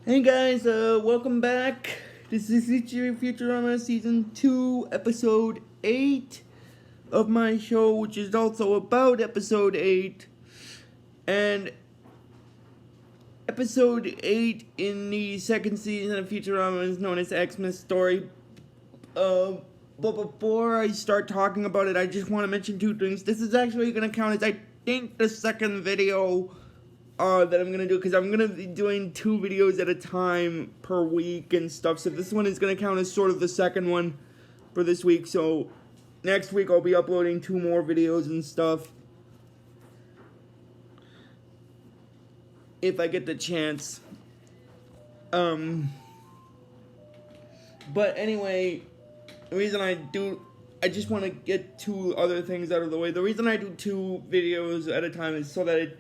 Hey guys, welcome back. This is Futurama Season 2, Episode 8 of my show, which is also about Episode 8. And Episode 8 in the second season of Futurama is known as Xmas Story. But before I start talking about it, I just want to mention two things. This is actually going to count as, I think, the second video that I'm gonna do, because I'm gonna be doing 2 videos at a time per week and stuff, so this one is gonna count as sort of the second one for this week. So next week I'll be uploading 2 more videos and stuff, if I get the chance. But anyway, the reason I just want to get 2 other things out of the way. The reason I do 2 videos at a time is so that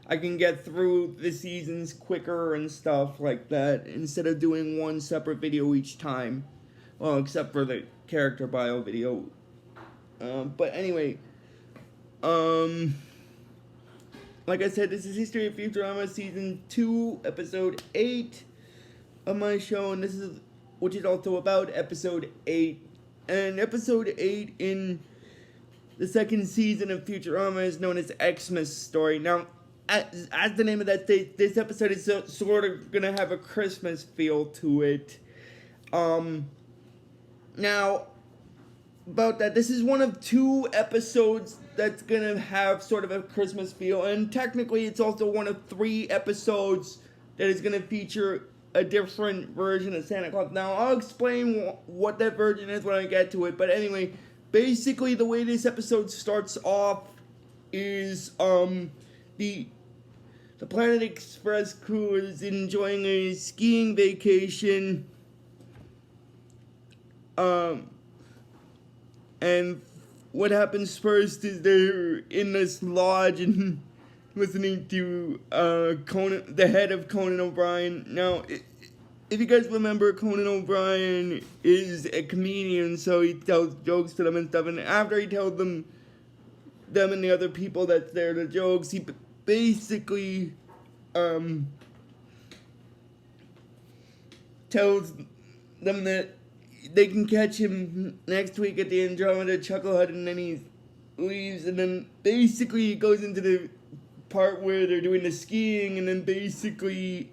I can get through the seasons quicker and stuff like that, instead of doing one separate video each time. Well, except for the character bio video. But anyway, like I said, this is History of Futurama Season 2, Episode 8 of my show, and which is also about Episode 8. And Episode 8 in the second season of Futurama is known as Xmas Story. Now, as the name of that states, this episode is sort of gonna have a Christmas feel to it. Now, about that, this is one of 2 episodes that's gonna have sort of a Christmas feel, and technically it's also one of 3 episodes that is gonna feature a different version of Santa Claus. Now, I'll explain what that version is when I get to it, but anyway, basically the way this episode starts off is, the Planet Express crew is enjoying a skiing vacation. And what happens first is they're in this lodge and listening to Conan, the head of Conan O'Brien. Now, if you guys remember, Conan O'Brien is a comedian, so he tells jokes to them and stuff. And after he tells them and the other people that's there, the jokes, he basically tells them that they can catch him next week at the Andromeda Chuckle Hut, and then he leaves, and then basically he goes into the part where they're doing the skiing, and then basically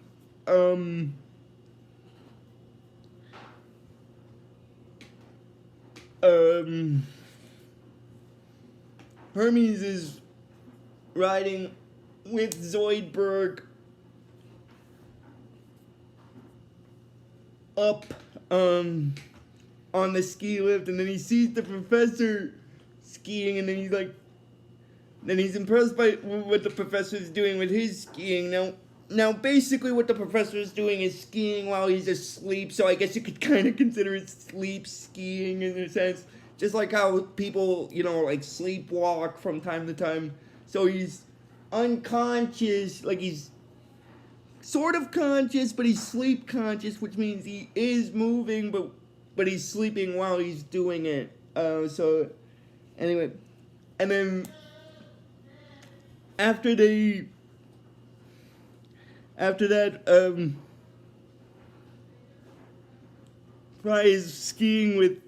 Hermes is riding with Zoidberg up on the ski lift, and then he sees the professor skiing, and then he's impressed by what the professor is doing with his skiing. Now basically what the professor is doing is skiing while he's asleep, so I guess you could kind of consider it sleep skiing in a sense, just like how people, like sleepwalk from time to time. So he's unconscious, like he's sort of conscious, but he's sleep conscious, which means he is moving, but he's sleeping while he's doing it. So anyway, and then after that, Fry is skiing with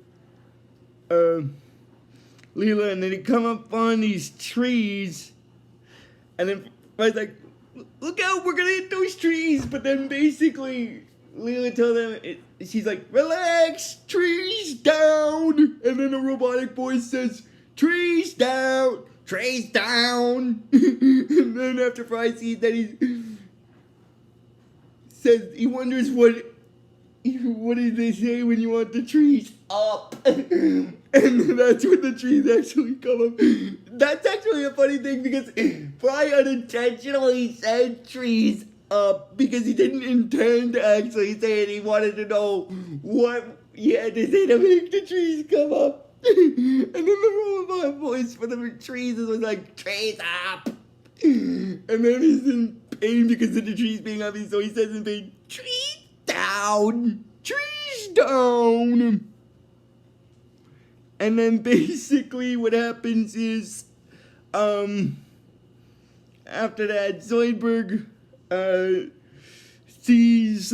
Leela, and then they come up on these trees, and then Fry's like, "Look out, we're gonna hit those trees!" But then basically Leela tells them, she's like, "Relax, trees down!" And then a robotic voice says, "Trees down! Trees down!" And then after Fry sees that, he wonders what did they say when you want the trees up? And that's when the trees actually come up. That's actually a funny thing, because Fry unintentionally said trees up because he didn't intend to actually say it. He wanted to know what he had to say to make the trees come up. And then the robot voice for the trees was like, "Trees up!" And then he's in pain because of the trees being up, so he says in pain, "Trees down! Trees down!" And then basically what happens is, after that, Zoidberg sees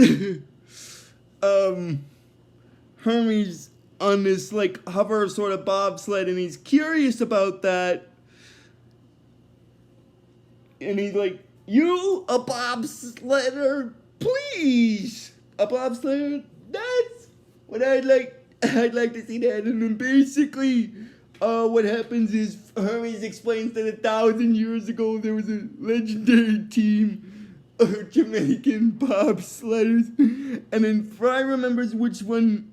Hermes on this like hover sort of bobsled, and he's curious about that. And he's like, "You a bobsledder, please? A bobsledder? That's what I'd like. I'd like to see that." And then basically, what happens is Hermes explains that 1,000 years ago there was a legendary team of Jamaican bobsledders, and then Fry remembers which one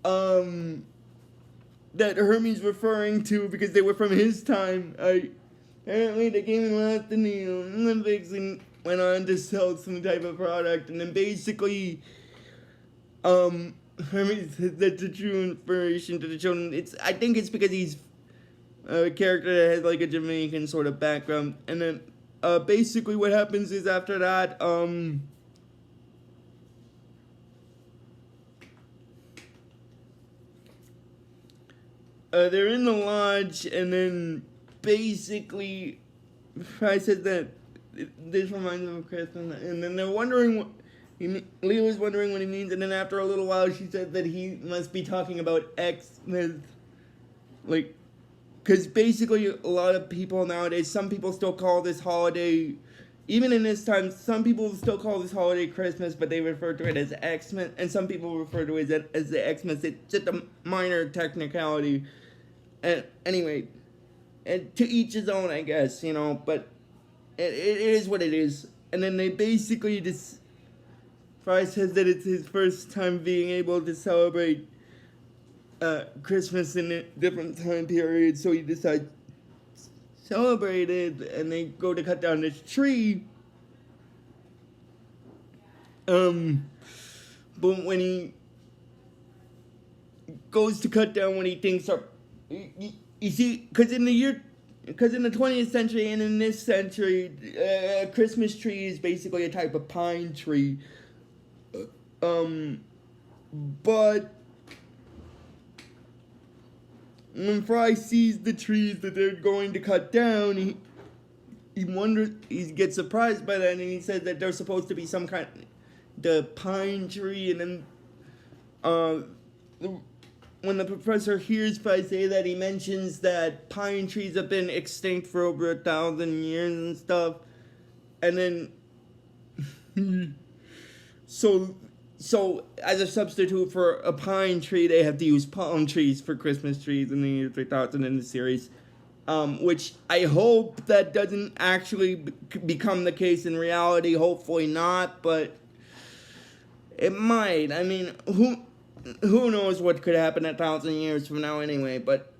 that Hermes referring to because they were from his time. Apparently they came in last in the Olympics and went on to sell some type of product, and then basically Hermes says that's a true inspiration to the children. I think it's because he's a character that has like a Jamaican sort of background, and then basically what happens is after that they're in the lodge, and then basically Fry says that this reminds them of Christmas, and then they're wondering what Leela's wondering what he means, and then after a little while she said that he must be talking about Xmas, like, because basically a lot of people nowadays, some people still call this holiday, even in this time, some people still call this holiday Christmas, but they refer to it as Xmas, and some people refer to it as the Xmas. It's just a minor technicality. And anyway, and to each his own, I guess, you know, but it is what it is. And then they basically just, Fry says that it's his first time being able to celebrate Christmas in a different time period, so he decides to celebrate it, and they go to cut down this tree. But when he goes to cut down what he thinks are, you see, because in the 20th century and in this century, a Christmas tree is basically a type of pine tree. But when Fry sees the trees that they're going to cut down, he wonders, he gets surprised by that, and he says that there's supposed to be some kind of the pine tree, and then when the professor hears Fry say that, he mentions that pine trees have been extinct for over 1,000 years and stuff, and then so as a substitute for a pine tree, they have to use palm trees for Christmas trees in the year 3000 in the series, which I hope that doesn't actually become the case in reality. Hopefully not, but it might. I mean, who knows what could happen 1,000 years from now anyway, but...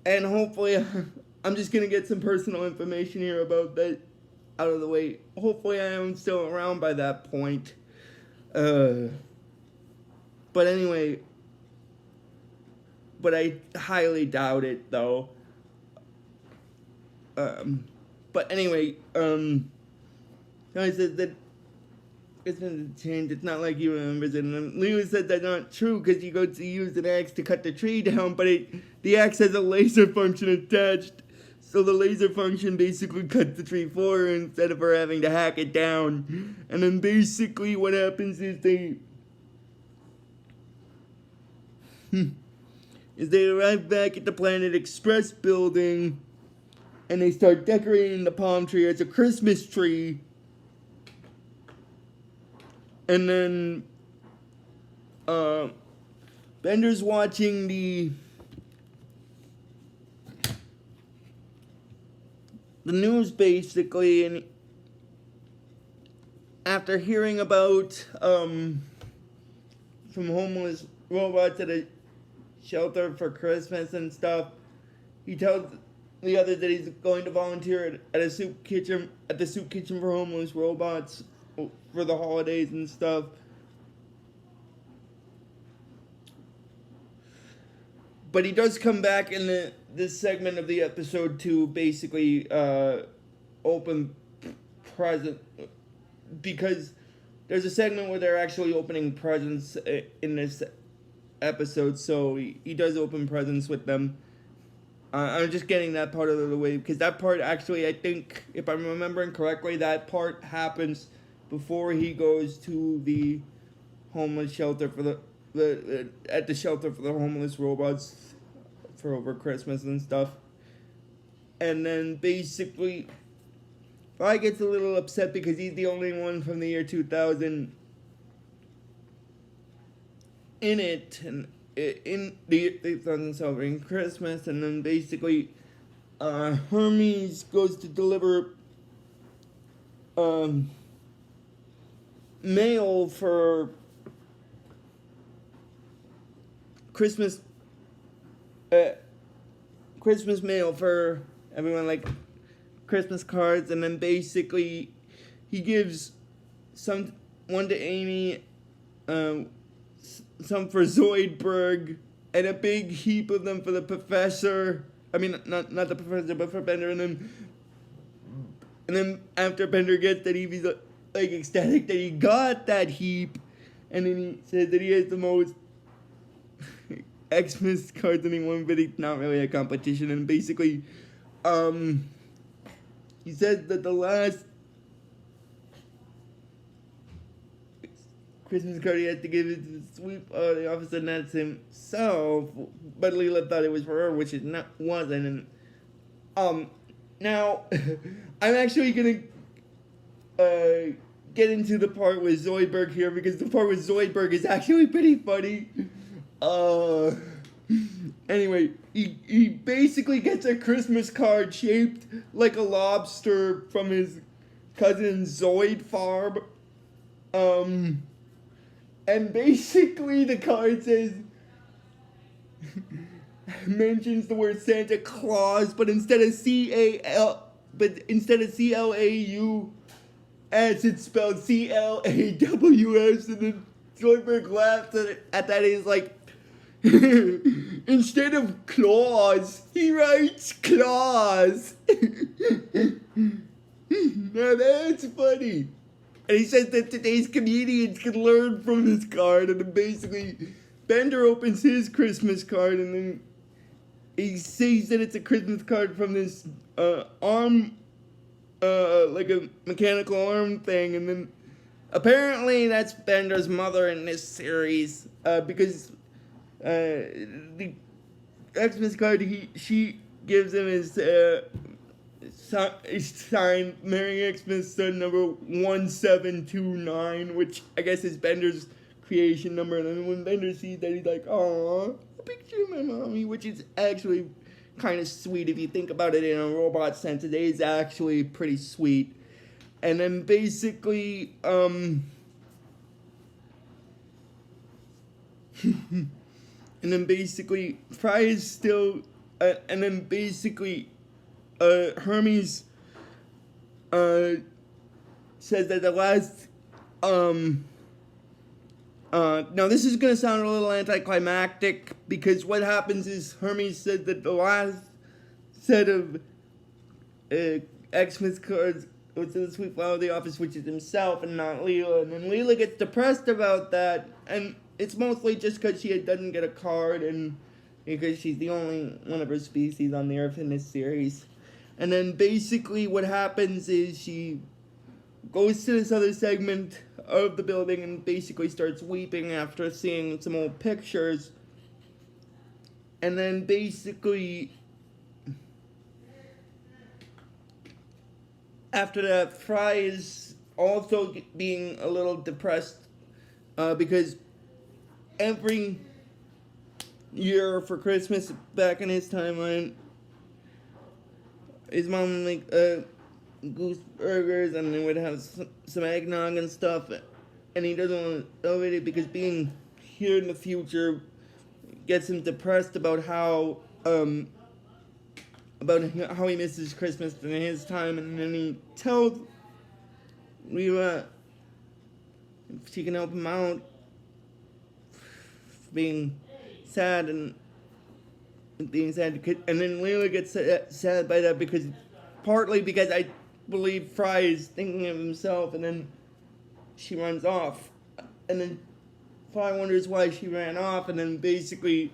And hopefully, I'm just going to get some personal information here about that out of the way. Hopefully I am still around by that point. But anyway, but I highly doubt it, though. But anyway, I said that it's been changed. It's not like he remembers it. And Leela said that's not true because he goes to use an axe to cut the tree down, but the axe has a laser function attached. So the laser function basically cuts the tree for her instead of her having to hack it down. And then basically what happens is they arrive back at the Planet Express building, and they start decorating the palm tree as a Christmas tree. And then Bender's watching the news basically, and after hearing about from homeless robots at a shelter for Christmas and stuff, he tells the others that he's going to volunteer at the soup kitchen for homeless robots for the holidays and stuff. But he does come back in this segment of the episode to basically open present, because there's a segment where they're actually opening presents in this episode, so he does open presents with them. I'm just getting that part out of the way because that part actually, I think, if I'm remembering correctly, that part happens before he goes to the homeless shelter for at the shelter for the homeless robots for over Christmas and stuff. And then basically, Fry gets a little upset because he's the only one from the year 2000 in it, and in the 2000 celebrating Christmas. And then basically, Hermes goes to deliver mail for Christmas mail for everyone, like Christmas cards. And then basically he gives one to Amy, some for Zoidberg, and a big heap of them for the professor. I mean, not the professor, but for Bender. And then after Bender gets that heap, he's like ecstatic that he got that heap. And then he said that he has the most Xmas cards than he won, but it's not really a competition. And basically, he said that the last Christmas card he had to give it to the sweep the officer, and that's himself. But Leela thought it was for her, which it wasn't. And now I'm actually gonna get into the part with Zoidberg here, because the part with Zoidberg is actually pretty funny. Anyway, he basically gets a Christmas card shaped like a lobster from his cousin Zoid Farb. And basically the card says, mentions the word Santa Claus, but instead of CLAUS, it's spelled CLAWS, and then Zoidberg laughs at that. He's like, instead of claws, he writes claws. Now that's funny. And he says that today's comedians can learn from this card. And then basically, Bender opens his Christmas card, and then he sees that it's a Christmas card from this arm, like a mechanical arm thing. And then apparently that's Bender's mother in this series, because the Xmas card she gives him is signed Merry Xmas Son number 1729, which I guess is Bender's creation number. And then when Bender sees that, he's like, "Aw, a picture of my mommy," which is actually kind of sweet if you think about it in a robot sense. It is actually pretty sweet. And then basically, and then basically, Fry is still, and then basically, Hermes, says that the last, now this is gonna sound a little anticlimactic, because what happens is Hermes said that the last set of, Xmas cards was to the sweet flower of the office, which is himself and not Leela. And then Leela gets depressed about that, and it's mostly just because she doesn't get a card, and because she's the only one of her species on the Earth in this series. And then basically what happens is she goes to this other segment of the building and basically starts weeping after seeing some old pictures. And then basically, after that, Fry is also being a little depressed, because every year for Christmas back in his timeline, his mom would make goose burgers, and they would have some eggnog and stuff, and he doesn't want to celebrate it because being here in the future gets him depressed about how he misses Christmas in his time. And then he tells Leela if she can help him out, being sad and being sad, and then Leela gets sad by that, because partly because I believe Fry is thinking of himself, and then she runs off, and then Fry wonders why she ran off, and then basically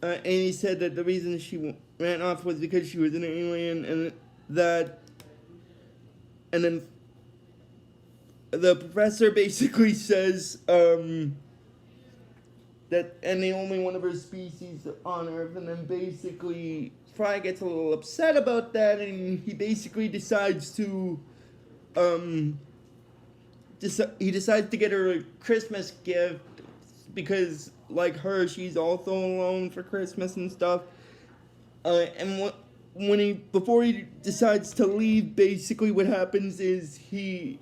Amy said that the reason she ran off was because she was an alien, and that, and then the professor basically says that, and the only one of her species on Earth, and then basically Fry gets a little upset about that, and he basically decides to, he decides to get her a Christmas gift, because like her, she's also alone for Christmas and stuff. And before he decides to leave, basically what happens is the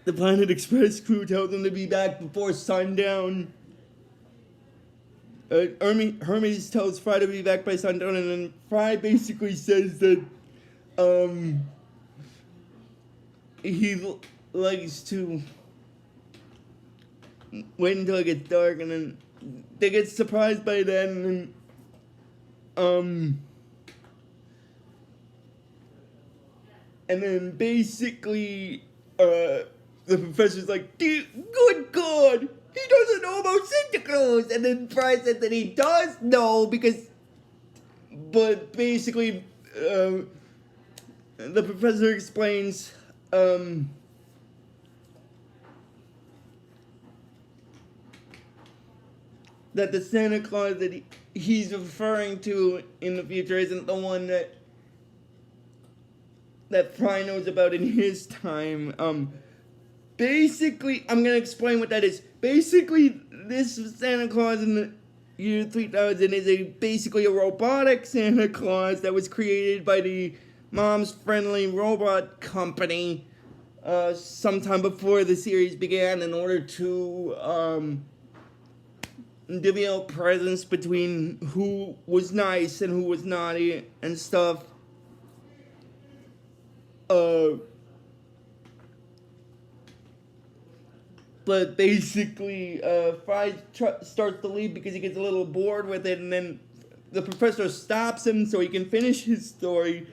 Planet Express crew tells him to be back before sundown. Hermes tells Fry to be back by sundown, and then Fry basically says that he likes to wait until it gets dark, and then they get surprised by that, and then basically the professor's like, "Dude, good God, he doesn't know about Santa Claus," and then Fry said that he does know but basically the professor explains that the Santa Claus that he's referring to in the future isn't the one that Fry knows about in his time. Basically, I'm gonna explain what that is. Basically, this Santa Claus in the year 3000 is basically a robotic Santa Claus that was created by the Mom's Friendly Robot Company sometime before the series began, in order to divvy out presents between who was nice and who was naughty and stuff. But basically, Fry starts to leave because he gets a little bored with it, and then the professor stops him so he can finish his story.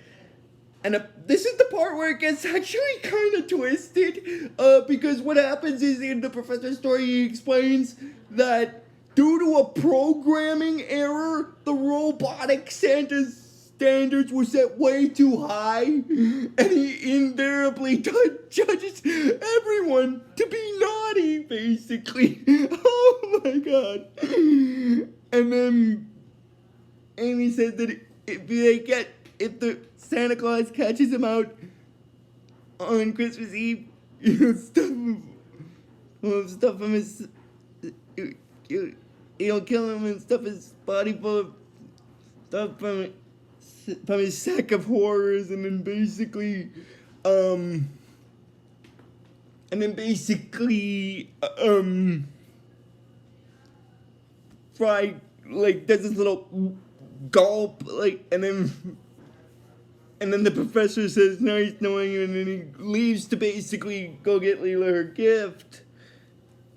And this is the part where it gets actually kind of twisted, because what happens is, in the professor's story, he explains that due to a programming error, the robotic Santa's standards were set way too high, and he invariably judges everyone to be naughty, basically. Oh my God. And then Amy says that if the Santa Claus catches him out on Christmas Eve, he'll stuff him his, he'll kill him and stuff his body full of stuff from his sack of horrors, and then basically Fry like does this little gulp, like, and then the professor says, "Nice knowing you," and then he leaves to basically go get Leela her gift.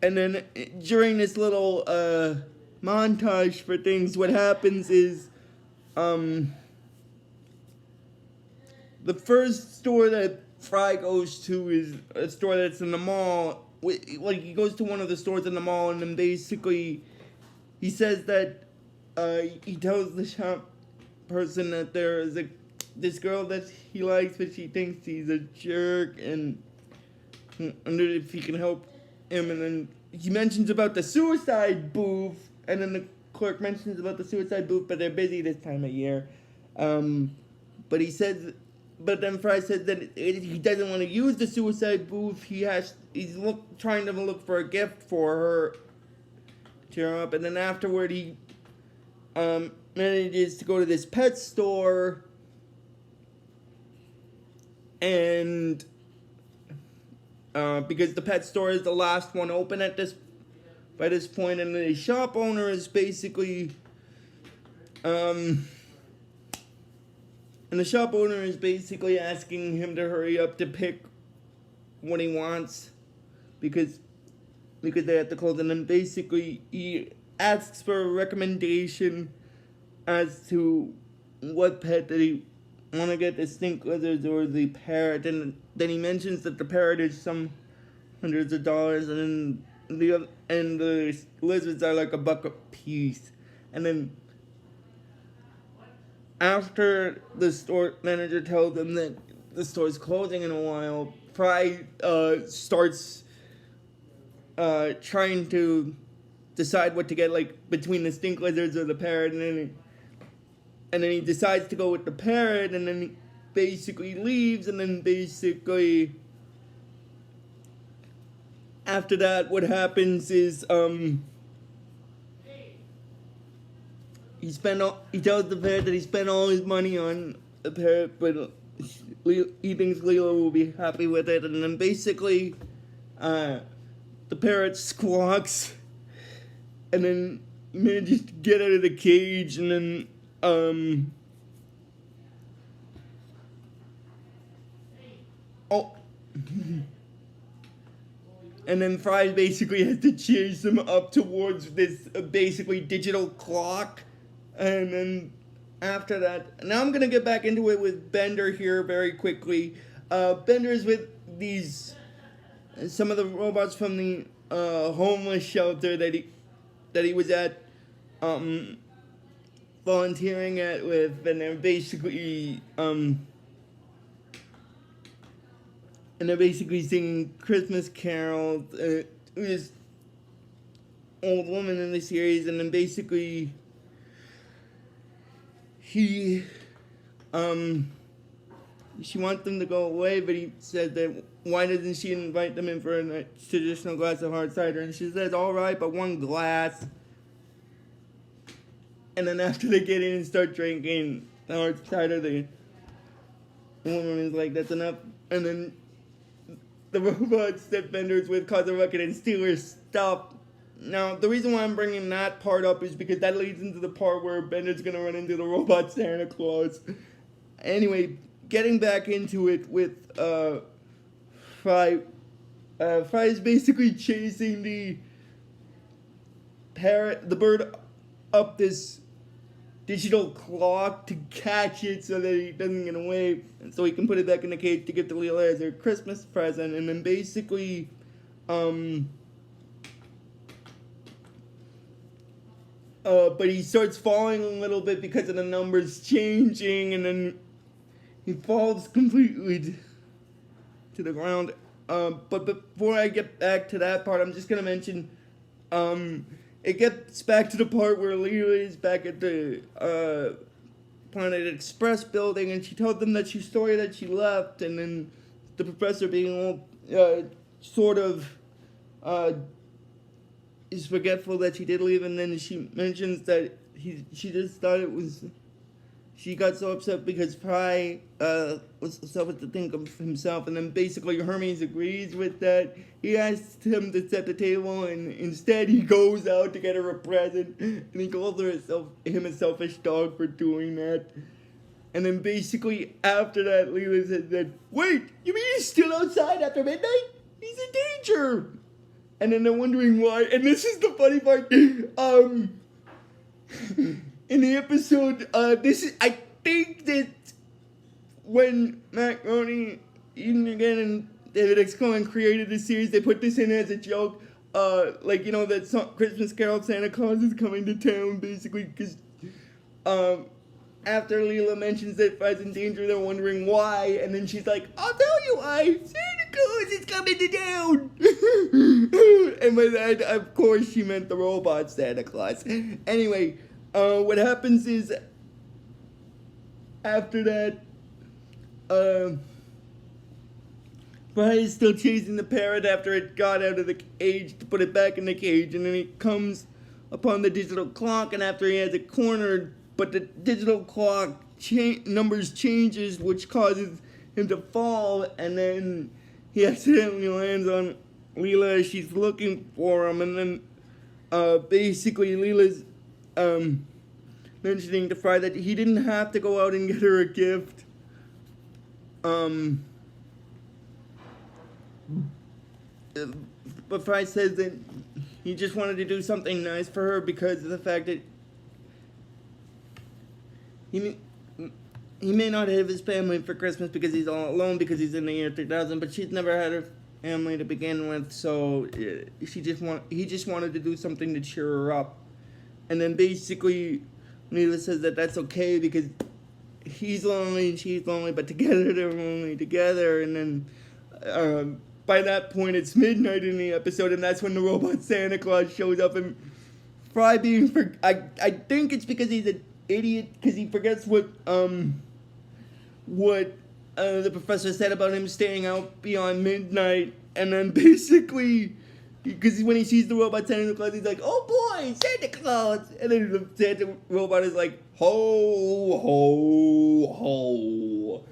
And then during this little montage for things, what happens is the first store that Fry goes to is a store that's in the mall. Like, he goes to one of the stores in the mall, and then basically he says that he tells the shop person that there is this girl that he likes, but she thinks he's a jerk, and wondered if he can help him. And then he mentions about the suicide booth, and then the clerk mentions about the suicide booth, but they're busy this time of year. But then Fry said that he doesn't want to use the suicide booth. He's trying to look for a gift for her, cheer her up, and then afterward he manages to go to this pet store, and because the pet store is the last one open by this point, and the shop owner is basically asking him to hurry up to pick what he wants because they have to close. And then basically he asks for a recommendation as to what pet that he want to get, the stink lizards or the parrot. And then he mentions that the parrot is some hundreds of dollars, and then the lizards are like $1 a piece. And then after the store manager tells them that the store's closing in a while, Fry starts trying to decide what to get, like between the stink lizards or the parrot, and then he decides to go with the parrot, and then he basically leaves, and then basically after that, what happens is he tells the parrot that he spent all his money on the parrot, but he thinks Leela will be happy with it, and then basically the parrot squawks, and then he manages to get out of the cage, and then and then Fry basically has to chase him up towards this basically digital clock, and then after that, now I'm gonna get back into it with Bender here very quickly. Bender's with some of the robots from the homeless shelter that he was at, volunteering at with, and they're basically singing Christmas carols. This old woman in the series, and then basically she wants them to go away, but he said that why doesn't she invite them in for a traditional glass of hard cider? And she says, all right, but one glass. And then after they get in and start drinking the hard cider, the woman is like, that's enough. And then the robots that Bender's with cause a ruckus and steal her stuff. Now, the reason why I'm bringing that part up is because that leads into the part where Bender's gonna run into the robot Santa Claus. Anyway, getting back into it with Fry. Fry is basically chasing the bird up this digital clock to catch it so that he doesn't get away, and so he can put it back in the cage to give to Leela as her Christmas present. And then basically but he starts falling a little bit because of the numbers changing, and then he falls completely to the ground. But before I get back to that part, I'm just gonna mention it gets back to the part where Leela is back at the Planet Express building, and she told them that she's sorry that she left, and then the professor being all sort of is forgetful that she did leave, and then she mentions that she just thought it was, she got so upset because Fry was so upset to think of himself, and then basically Hermes agrees with that. He asks him to set the table, and instead he goes out to get her a present, and he calls him a selfish dog for doing that. And then basically after that, Leela said, wait, you mean he's still outside after midnight? He's in danger! And then they're wondering why, and this is the funny part, in the episode, I think that when Matt Groening, Eden again, and David X. Cohen created this series, they put this in as a joke, that Christmas Carol Santa Claus is coming to town, basically, because, after Leela mentions that Fry's in danger, they're wondering why, and then she's like, I'll tell you why, Santa Claus is coming to town! And by that, of course, she meant the robot Santa Claus. Anyway, what happens is, after that, Fry is still chasing the parrot after it got out of the cage to put it back in the cage, and then he comes upon the digital clock, and after he has it cornered, but the digital clock numbers changes, which causes him to fall, and then he accidentally lands on Leela as she's looking for him, and then basically Leela's mentioning to Fry that he didn't have to go out and get her a gift. But Fry says that he just wanted to do something nice for her because of the fact that he may not have his family for Christmas because he's all alone because he's in the year 3000, but she's never had her family to begin with, so he just wanted to do something to cheer her up. And then basically Leela says that that's okay because he's lonely and she's lonely, but together they're lonely together. And then by that point it's midnight in the episode, and that's when the robot Santa Claus shows up. And Fry I think it's because he's an idiot because he forgets what the professor said about him staying out beyond midnight. And then basically, because when he sees the robot Santa Claus, he's like, "Oh boy, Santa Claus!" And then the Santa robot is like, "Ho, ho, ho."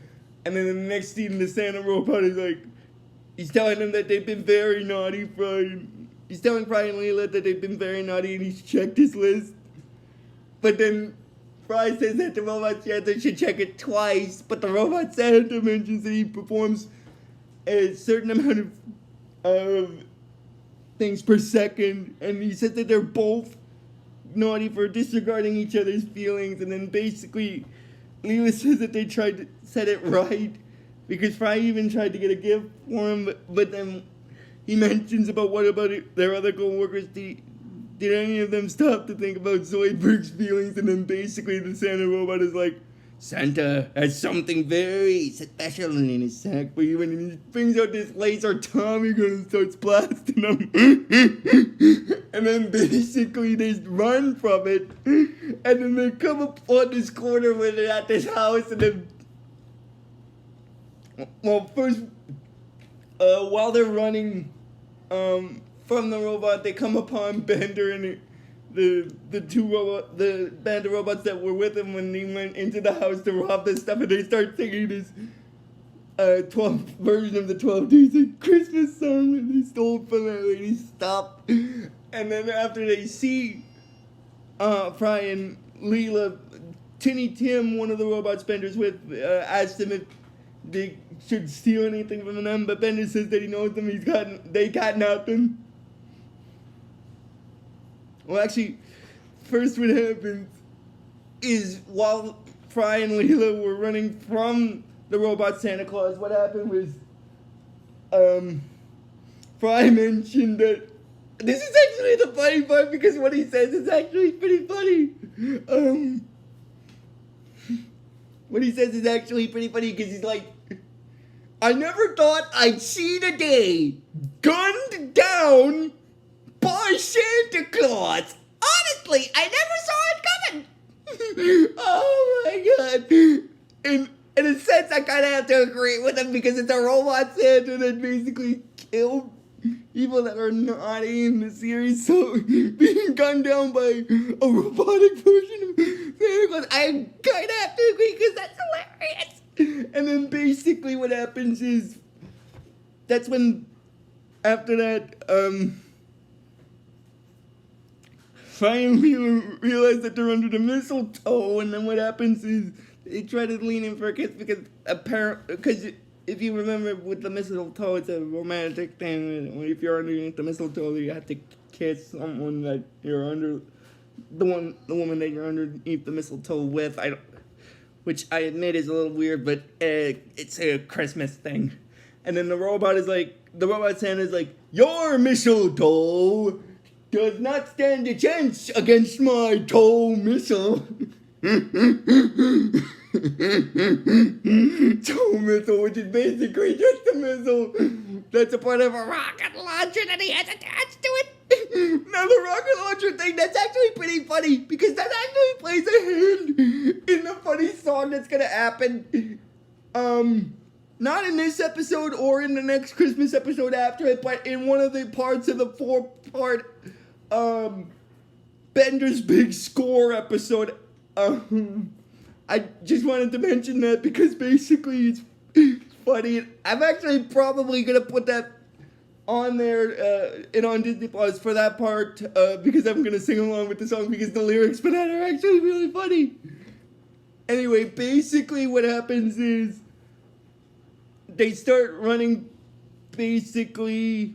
And then the next scene, the Santa robot is like, he's telling them that they've been very naughty, He's telling Fry and Leela that they've been very naughty and he's checked his list. But then Fry says that the robot Santa should check it twice, but the robot Santa mentions that he performs a certain amount of things per second, and he says that they're both naughty for disregarding each other's feelings. And then basically Leela says that they tried to set it right because Fry even tried to get a gift for him, but then he mentions about what about their other co-workers. Did any of them stop to think about Zoidberg's feelings? And then basically the Santa robot is like, "Santa has something very special in his sack for you," and he brings out this laser Tommy gun and starts blasting them. And then basically they run from it, and then they come up on this corner where they're at this house, and then, well, first, while they're running from the robot, they come upon Bender and the band of robots that were with him when he went into the house to rob this stuff, and they start singing this 12th version of the 12 Days of Christmas song that they stole from that lady. Stop. And then after they see Fry and Leela, Tinny Tim, one of the robots Bender's with, asks them if they should steal anything from them, but Bender says that he knows them. They got nothing. Well, actually, first what happens is while Fry and Leela were running from the robot Santa Claus, what happened was Fry mentioned that this is actually the funny part because what he says is actually pretty funny. What he says is actually pretty funny because he's like, "I never thought I'd see the day gunned down by Santa Claus. Honestly, I never saw it coming." Oh my god. And in a sense, I kind of have to agree with him because it's a robot Santa that basically killed people that are naughty in the series. So being gunned down by a robotic version of Santa Claus, I kind of have to agree because that's hilarious. And then basically what happens is, that's when, after that, finally realize that they're under the mistletoe, and then what happens is they try to lean in for a kiss because if you remember with the mistletoe, it's a romantic thing. If you're underneath the mistletoe, you have to kiss someone that you're under, the woman that you're underneath the mistletoe with. Which I admit is a little weird, but it's a Christmas thing. And then the robot Santa is like, "Your mistletoe does not stand a chance against my toe missile." Toe missile, which is basically just a missile that's a part of a rocket launcher that he has attached to it. Now the rocket launcher thing, that's actually pretty funny because that actually plays a hand in the funny song that's gonna happen. Not in this episode or in the next Christmas episode after it, but in one of the parts of the 4-part Bender's Big Score episode. I just wanted to mention that because basically it's funny. I'm actually probably gonna put that on there and on Disney Plus for that part because I'm gonna sing along with the song because the lyrics for that are actually really funny. Anyway, basically what happens is they start running basically,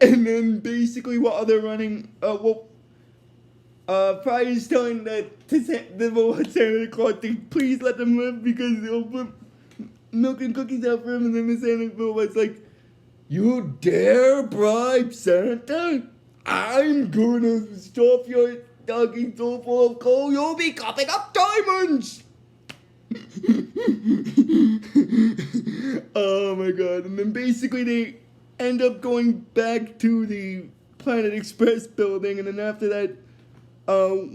and then basically while they're running, Fry is telling the robot Santa Claus to please let them live because milk and cookies out for him, and then the Santa robot's like, "You dare bribe Santa? I'm gonna stuff your doggy so full of coal, you'll be coughing up diamonds!" Oh my god. And then basically they end up going back to the Planet Express building, and then after that,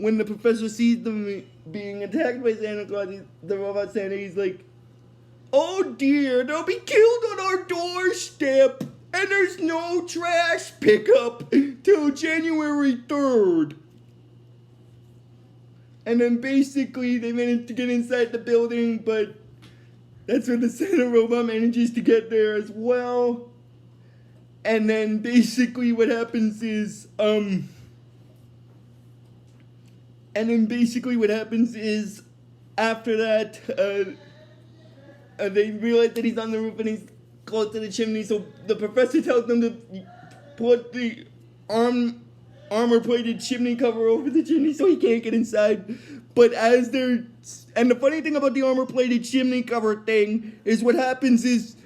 when the professor sees them being attacked by Santa Claus, the robot Santa, he's like, "Oh dear, they'll be killed on our doorstep, and there's no trash pickup till January 3rd. And then basically they manage to get inside the building, but that's when the Santa robot manages to get there as well. And then basically what happens is, after that, they realize that he's on the roof and he's close to the chimney, so the professor tells them to put the armor-plated chimney cover over the chimney so he can't get inside. But and the funny thing about the armor-plated chimney cover thing is what happens is,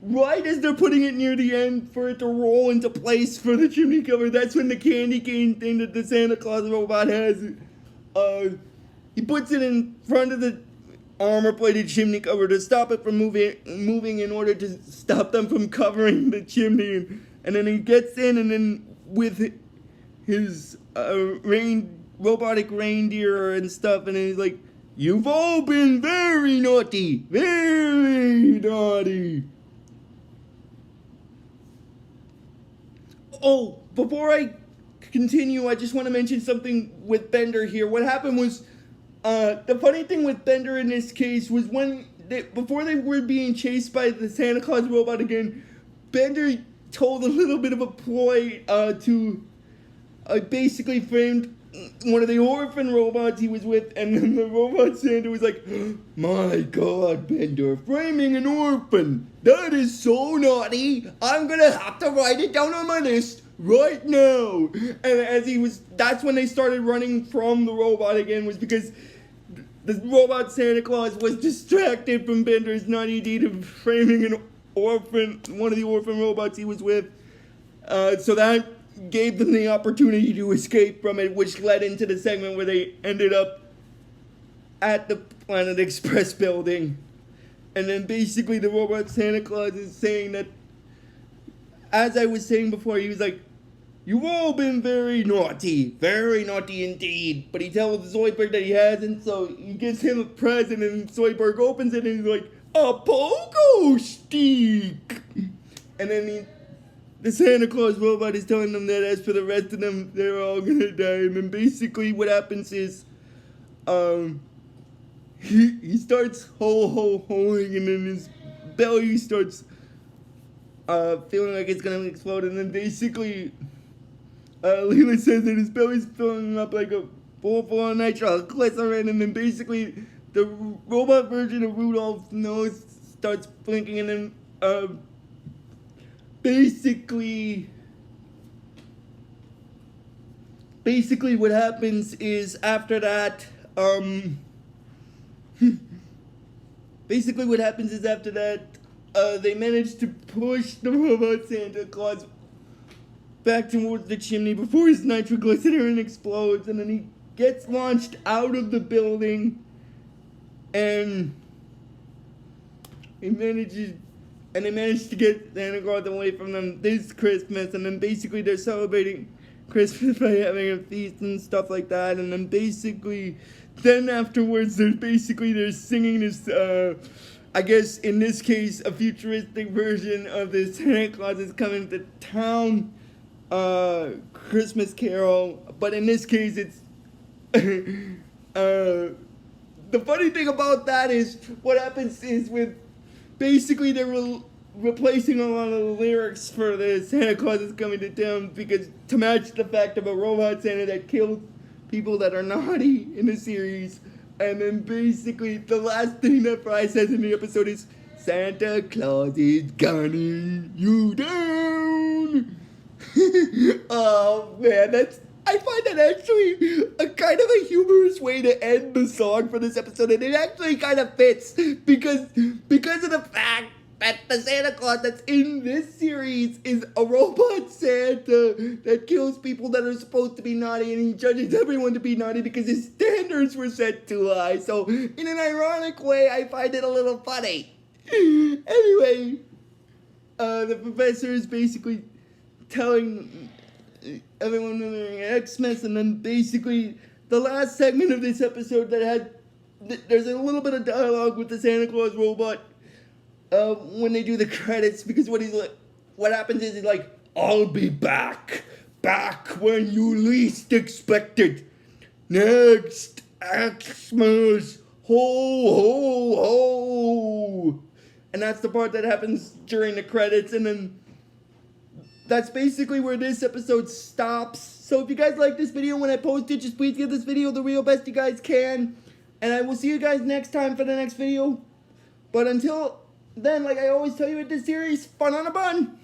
right as they're putting it near the end for it to roll into place for the chimney cover, that's when the candy cane thing that the Santa Claus robot has, he puts it in front of the armor-plated chimney cover to stop it from moving in order to stop them from covering the chimney. And then he gets in, and then with his robotic reindeer and stuff, and he's like, "You've all been very naughty, very naughty." Oh, before I continue, I just want to mention something with Bender here. What happened was, the funny thing with Bender in this case was before they were being chased by the Santa Claus robot again, Bender told a little bit of a ploy to basically framed one of the orphan robots he was with, and then the robot Santa was like, "My God, Bender, framing an orphan, that is so naughty, I'm gonna have to write it down on my list right now." And that's when they started running from the robot again, was because the robot Santa Claus was distracted from Bender's naughty deed of framing one of the orphan robots he was with. So that gave them the opportunity to escape from it, which led into the segment where they ended up at the Planet Express building. And then basically the robot Santa Claus is saying that, as I was saying before, he was like, "You've all been very naughty indeed." But he tells Zoidberg that he hasn't, so he gives him a present, and Zoidberg opens it and he's like, "A pogo stick!" And then the Santa Claus robot is telling them that as for the rest of them, they're all gonna die. And then basically what happens is, he starts ho-ho-hoing, and then his belly starts feeling like it's gonna explode. And then basically, Leela says that his belly's filling up like a full of nitroglycerin. And then basically the robot version of Rudolph's nose starts blinking, and then Basically what happens is after that, they manage to push the robot Santa Claus back towards the chimney before his nitroglycerin explodes, and then he gets launched out of the building, and they manage to get Santa Claus away from them this Christmas. And then basically they're celebrating Christmas by having a feast and stuff like that. And then afterwards they're singing this, I guess in this case, a futuristic version of the Santa Claus is Coming to Town Christmas carol. But in this case it's the funny thing about that is what happens is basically they're replacing a lot of the lyrics for the Santa Claus is Coming to Town to match the fact of a robot Santa that kills people that are naughty in the series. And then basically the last thing that Fry says in the episode is, "Santa Claus is gunning you down." Oh man, I find that actually a kind of a humorous way to end the song for this episode, and it actually kind of fits because of the fact that the Santa Claus that's in this series is a robot Santa that kills people that are supposed to be naughty, and he judges everyone to be naughty because his standards were set too high. So, in an ironic way, I find it a little funny. Anyway, the professor is basically telling everyone they're Xmas, and then basically the last segment of this episode that there's a little bit of dialogue with the Santa Claus robot when they do the credits, because what happens is he's like, I'll be back when you least expect it. Next Xmas, ho ho ho. And that's the part that happens during the credits, and then that's basically where this episode stops. So if you guys like this video when I post it, just please give this video the real best you guys can. And I will see you guys next time for the next video. But until then, like I always tell you with this series, fun on a bun.